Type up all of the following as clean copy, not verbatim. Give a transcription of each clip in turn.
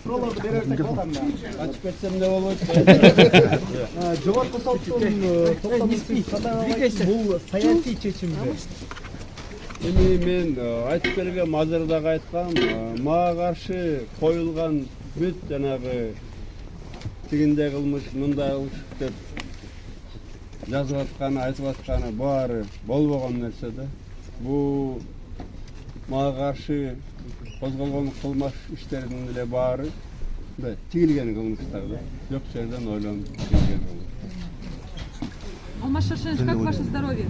Суроолорду берерсек болот анда. Ачып кетсем не болот? Жогорку соттун токтомусуз каттабайт бул саясий чечимби? Эми мен айтып бергем, азыр дагы айткам, мага каршы коюлган бүт жанагы тигиндей кылмыш, мындай кылмыш деп жазып атканы, айтып атканы баары болбогон нерсе да. Бул мага каршы козголгон кылмыш иштеринин эле баары тигилген кылмыштар да. Жок жерден ойлонуп тигилген кылмыш. Алмаз Шаршенович, как ваше здоровье?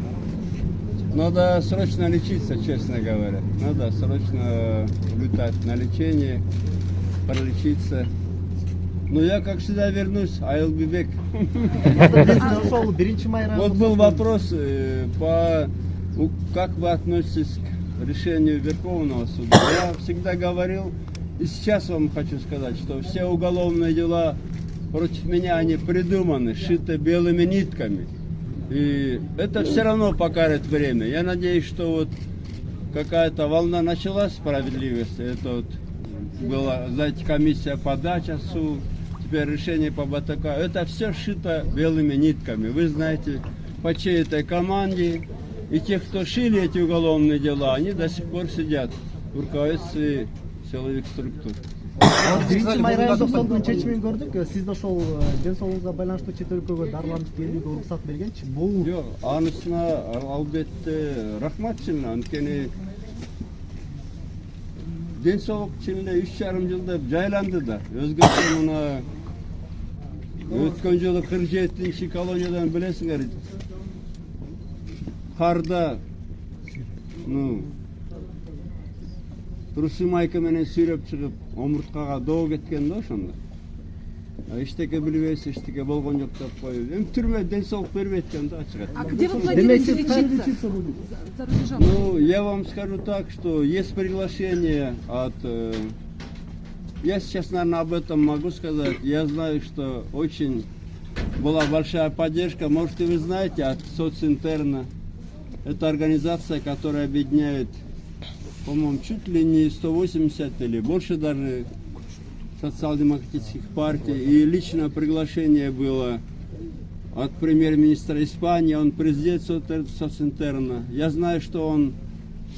Надо срочно лечиться, честно говоря. Надо срочно улетать на лечение, пролечиться. Но я, как всегда, вернусь. I'll be back. Вот был вопрос, как вы относитесь к решению Верховного суда. Я всегда говорил, и сейчас вам хочу сказать, что все уголовные дела против меня, они придуманы, сшиты белыми нитками. И это все равно покажет время. Я надеюсь, что вот какая-то волна началась справедливости. Это вот была, знаете, комиссия по Дачасу, теперь решение по БТК. Это все сшито белыми нитками. Вы знаете, по чьей-то команде. И те, кто шили эти уголовные дела, они до сих пор сидят в руководстве силовых структур. Биринчи майра соттун чечимин көрдүк. Сиз да ошол ден соолугуңузга байланыштуу чет өлкөгө дарыланып келүүгө уруксат бергенчи. Бул жок, анысына албетте рахматчымын. Анткени ден соолук чынында 3,5 жылда жайланды да. Өзгөчө мына өткөн жолу 47-ши колониядан билесиңер. Карда турусы майка менен сүйрөп чыгып, омурткага доо кеткен да ошондо. Эчтеке билбейсиз, эчтеке болгон жок деп коюп. Эми түрмө ден соолук бербейт экен да, ачык айтып. А где вы планируете лечиться? За рубежом? Ну, я вам скажу так, что есть приглашение от... Я сейчас, наверное, об этом могу сказать. Я знаю, что очень была большая поддержка. Может, и вы знаете, от социнтерна. Это организация, которая объединяет, по-моему, чуть ли не 180 или больше даже социал-демократических партий. И личное приглашение было от премьер-министра Испании, он президент социнтерна. Я знаю, что он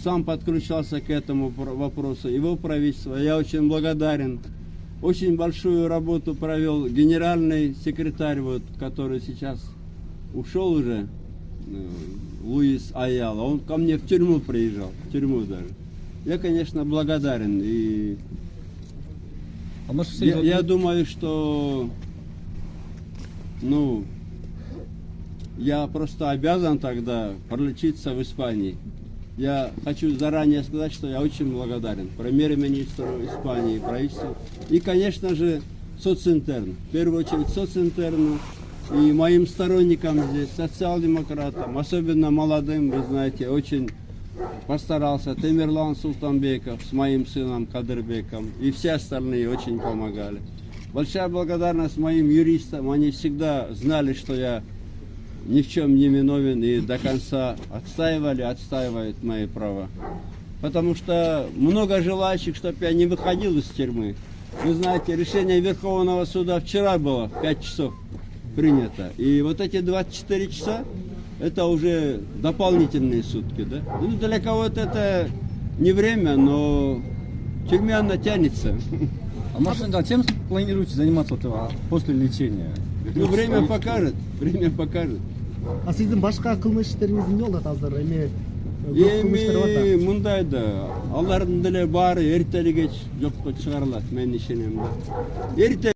сам подключался к этому вопросу, его правительство. Я очень благодарен. Очень большую работу провел генеральный секретарь, вот, который сейчас ушел уже, Луис Аяла. Он ко мне в тюрьму приезжал, в тюрьму даже. Я, конечно, благодарен. И я думаю, что я просто обязан тогда пролечиться в Испании. Я хочу заранее сказать, что я очень благодарен премьер-министру Испании, правительству и, конечно же, социнтерну. В первую очередь социнтерну и моим сторонникам здесь, социал-демократам, особенно молодым, вы знаете, очень постарался Темирлан Султанбеков с моим сыном Кадырбеком, и все остальные очень помогали. Большая благодарность моим юристам, они всегда знали, что я ни в чем не виновен и до конца отстаивают мои права. Потому что много желающих, чтобы я не выходил из тюрьмы. Вы знаете, решение Верховного суда вчера было, в 5 часов принято. И вот эти 24 часа, это уже дополнительные сутки, да? Ну, для кого-то это не время, но в тюрьме она тянется. А может, чем планируете заниматься после лечения? Ну, время покажет, время покажет. А сиздин башка кылмыш иштериңиз эмне болот азыр? Эми мындай да, алардын деле баары эртели кеч жокко чыгарылат, мен ишенем да.